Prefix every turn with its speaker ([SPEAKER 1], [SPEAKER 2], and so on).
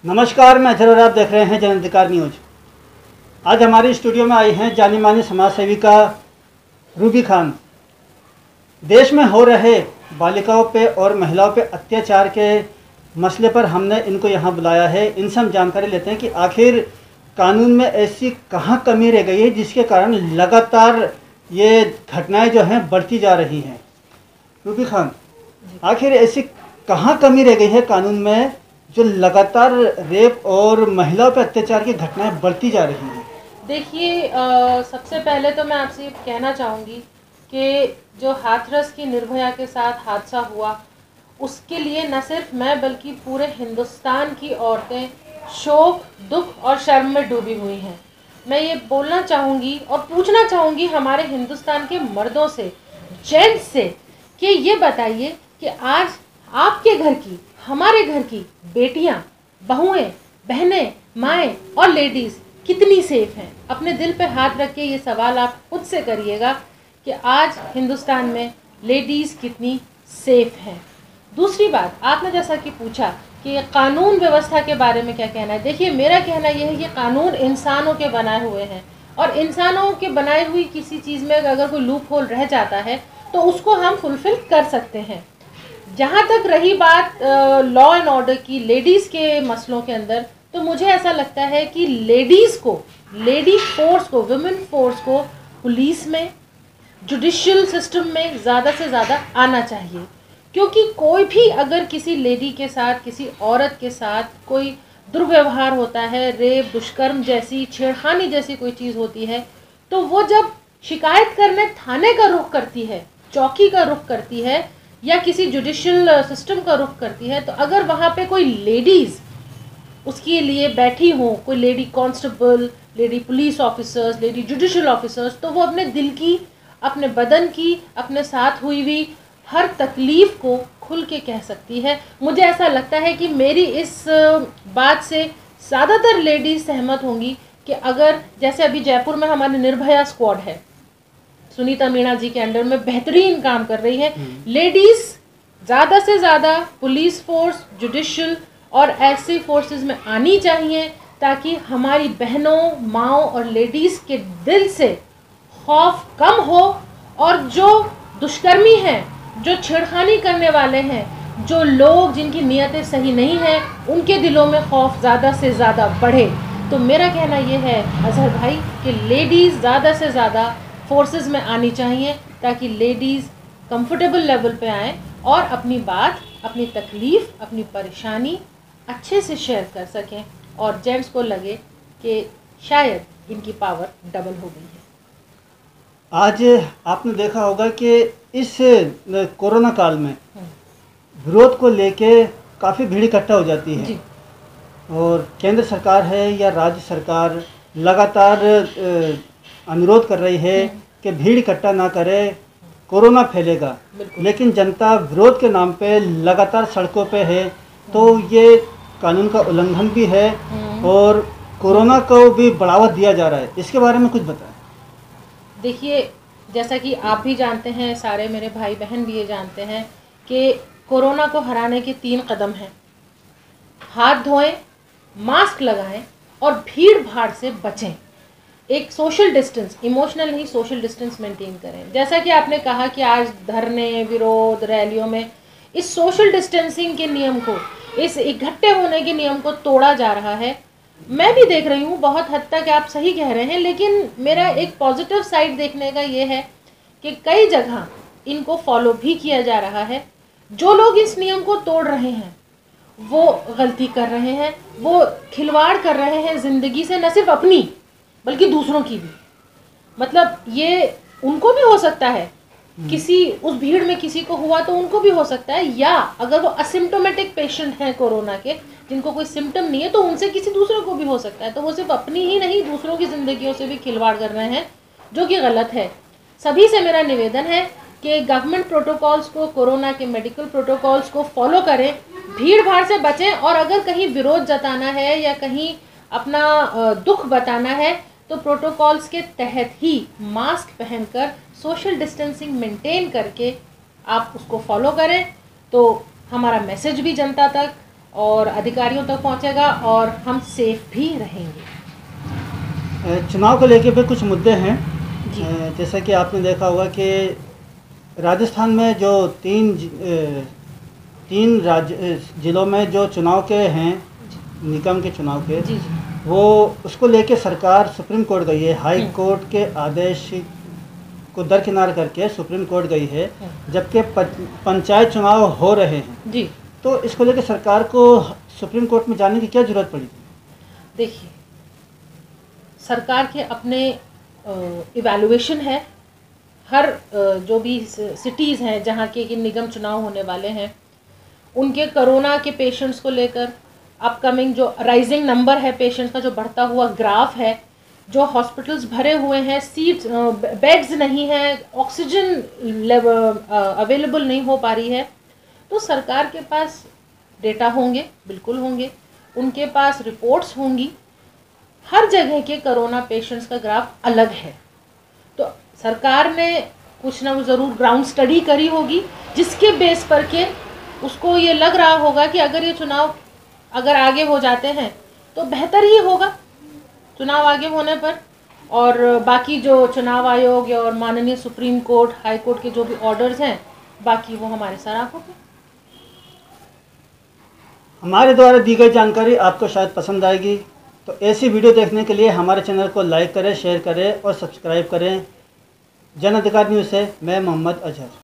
[SPEAKER 1] नमस्कार, मैं अजहर और आप देख रहे हैं जन अधिकार न्यूज। आज हमारे स्टूडियो में आई हैं जानी मानी समाज सेविका रूबी खान। देश में हो रहे बालिकाओं पे और महिलाओं पे अत्याचार के मसले पर हमने इनको यहाँ बुलाया है। इनसे हम जानकारी लेते हैं कि आखिर कानून में ऐसी कहाँ कमी रह गई है जिसके कारण लगातार ये घटनाएं जो हैं बढ़ती जा रही हैं। रूबी खान, आखिर ऐसी कहाँ कमी रह गई है कानून में जो लगातार रेप और महिलाओं पर अत्याचार की घटनाएं बढ़ती जा रही हैं?
[SPEAKER 2] देखिए, सबसे पहले तो मैं आपसे ये कहना चाहूँगी कि जो हाथरस की निर्भया के साथ हादसा हुआ उसके लिए न सिर्फ मैं बल्कि पूरे हिंदुस्तान की औरतें शोक, दुख और शर्म में डूबी हुई हैं। मैं ये बोलना चाहूँगी और पूछना चाहूँगी हमारे हिंदुस्तान के मर्दों से, जेंट्स से, कि ये बताइए कि आज आपके घर की, हमारे घर की बेटियां, बहुएं, बहनें, माएँ और लेडीज़ कितनी सेफ हैं। अपने दिल पे हाथ रख के ये सवाल आप खुद से करिएगा कि आज हिंदुस्तान में लेडीज़ कितनी सेफ हैं। दूसरी बात, आपने जैसा कि पूछा कि कानून व्यवस्था के बारे में क्या कहना है। देखिए, मेरा कहना यह है कि कानून इंसानों के बनाए हुए हैं और इंसानों के बनाई हुई किसी चीज़ में अगर कोई लूप होल रह जाता है तो उसको हम फुलफिल कर सकते हैं। जहाँ तक रही बात लॉ एंड ऑर्डर की, लेडीज़ के मसलों के अंदर, तो मुझे ऐसा लगता है कि लेडीज़ को, लेडी फोर्स को, वुमेन फोर्स को पुलिस में, जुडिशियल सिस्टम में ज़्यादा से ज़्यादा आना चाहिए। क्योंकि कोई भी अगर किसी लेडी के साथ, किसी औरत के साथ कोई दुर्व्यवहार होता है, रेप, दुष्कर्म जैसी, छेड़खानी जैसी कोई चीज़ होती है, तो वो जब शिकायत करने थाने का रुख करती है, चौकी का रुख करती है या किसी जुडिशियल सिस्टम का रुख करती है, तो अगर वहाँ पे कोई लेडीज़ उसके लिए बैठी हो, कोई lady constable, lady police officers, lady judicial officers, तो वो अपने दिल की, अपने बदन की, अपने साथ हुई हर तकलीफ़ को खुल के कह सकती है। मुझे ऐसा लगता है कि मेरी इस बात से ज़्यादातर लेडीज़ सहमत होंगी कि अगर जैसे अभी जयपुर में हमारी निर्भया स्क्वाड है, सुनीता मीणा जी के अंडर में बेहतरीन काम कर रही है। लेडीज़ ज़्यादा से ज़्यादा पुलिस फोर्स, जुडिशियल और ऐसी फोर्सेस में आनी चाहिए ताकि हमारी बहनों, माँओं और लेडीज़ के दिल से खौफ कम हो और जो दुष्कर्मी हैं, जो छेड़खानी करने वाले हैं, जो लोग जिनकी नीयतें सही नहीं हैं, उनके दिलों में खौफ ज़्यादा से ज़्यादा बढ़े। तो मेरा कहना ये है अजहर भाई कि लेडीज़ ज़्यादा से ज़्यादा फोर्सेस में आनी चाहिए ताकि लेडीज़ कंफर्टेबल लेवल पे आएँ और अपनी बात, अपनी तकलीफ़, अपनी परेशानी अच्छे से शेयर कर सकें और जेंट्स को लगे कि शायद इनकी पावर डबल हो गई है।
[SPEAKER 1] आज आपने देखा होगा कि इस कोरोना काल में विरोध को लेके काफ़ी भीड़ इकट्ठा हो जाती है और केंद्र सरकार है या राज्य सरकार लगातार अनुरोध कर रही है कि भीड़ इकट्ठा ना करे, कोरोना फैलेगा, लेकिन जनता विरोध के नाम पे लगातार सड़कों पे है, तो ये कानून का उल्लंघन भी है और कोरोना को भी बढ़ावा दिया जा रहा है। इसके बारे में कुछ बताएं।
[SPEAKER 2] देखिए, जैसा कि आप भी जानते हैं, सारे मेरे भाई बहन भी ये जानते हैं कि कोरोना को हराने के 3 कदम हैं। हाथ धोएं, मास्क लगाएं और भीड़ भाड़ से बचें। एक सोशल डिस्टेंस, इमोशनल नहीं, सोशल डिस्टेंस मेंटेन करें। जैसा कि आपने कहा कि आज धरने, विरोध, रैलियों में इस सोशल डिस्टेंसिंग के नियम को, इस इकट्ठे होने के नियम को तोड़ा जा रहा है। मैं भी देख रही हूँ, बहुत हद तक आप सही कह रहे हैं, लेकिन मेरा एक पॉजिटिव साइड देखने का ये है कि कई जगह इनको फॉलो भी किया जा रहा है। जो लोग इस नियम को तोड़ रहे हैं वो गलती कर रहे हैं, वो खिलवाड़ कर रहे हैं ज़िंदगी से, न सिर्फ अपनी बल्कि दूसरों की भी। मतलब ये उनको भी हो सकता है, किसी उस भीड़ में किसी को हुआ तो उनको भी हो सकता है, या अगर वो असिम्प्टोमेटिक पेशेंट हैं कोरोना के, जिनको कोई सिम्टम नहीं है, तो उनसे किसी दूसरे को भी हो सकता है। तो वो सिर्फ अपनी ही नहीं, दूसरों की ज़िंदगियों से भी खिलवाड़ कर रहे हैं, जो कि गलत है। सभी से मेरा निवेदन है कि गवर्नमेंट प्रोटोकॉल्स को, कोरोना के मेडिकल प्रोटोकॉल्स को फॉलो करें, भीड़ भाड़ से बचें और अगर कहीं विरोध जताना है या कहीं अपना दुख बताना है तो प्रोटोकॉल्स के तहत ही मास्क पहनकर, सोशल डिस्टेंसिंग मेंटेन करके आप उसको फॉलो करें। तो हमारा मैसेज भी जनता तक और अधिकारियों तक पहुंचेगा और हम सेफ भी रहेंगे।
[SPEAKER 1] चुनाव को लेके भी कुछ मुद्दे हैं।
[SPEAKER 2] जी।
[SPEAKER 1] जैसा कि आपने देखा होगा कि राजस्थान में जो तीन राज्य जिलों में जो चुनाव के हैं, निगम के चुनाव के,
[SPEAKER 2] जी।
[SPEAKER 1] वो उसको लेके सरकार सुप्रीम कोर्ट गई है। हाई कोर्ट के आदेश को दरकिनार करके सुप्रीम कोर्ट गई है, जबकि पंचायत चुनाव हो रहे हैं
[SPEAKER 2] जी।
[SPEAKER 1] तो इसको लेके सरकार को सुप्रीम कोर्ट में जाने की क्या ज़रूरत पड़ी?
[SPEAKER 2] देखिए, सरकार के अपने इवैल्यूएशन है। हर जो भी सिटीज़ हैं जहाँ के निगम चुनाव होने वाले हैं, उनके कोरोना के पेशेंट्स को लेकर अपकमिंग जो राइजिंग नंबर है पेशेंट्स का, जो बढ़ता हुआ ग्राफ है, जो हॉस्पिटल्स भरे हुए हैं, सीट्स बेड्स नहीं है, ऑक्सीजन लेवल अवेलेबल नहीं हो पा रही है, तो सरकार के पास डेटा होंगे, बिल्कुल होंगे, उनके पास रिपोर्ट्स होंगी। हर जगह के कोरोना पेशेंट्स का ग्राफ अलग है, तो सरकार ने कुछ ना कुछ ज़रूर ग्राउंड स्टडी करी होगी, जिसके बेस पर के उसको ये लग रहा होगा कि अगर ये चुनाव अगर आगे हो जाते हैं तो बेहतर ही होगा चुनाव आगे होने पर। और बाकी जो चुनाव आयोग और माननीय सुप्रीम कोर्ट, हाई कोर्ट के जो भी ऑर्डर्स हैं, बाकी वो हमारे सर आंखों पे।
[SPEAKER 1] हमारे द्वारा दी गई जानकारी आपको शायद पसंद आएगी, तो ऐसी वीडियो देखने के लिए हमारे चैनल को लाइक करें, शेयर करें और सब्सक्राइब करें। जन अधिकार न्यूज़ से मैं मोहम्मद अजहर।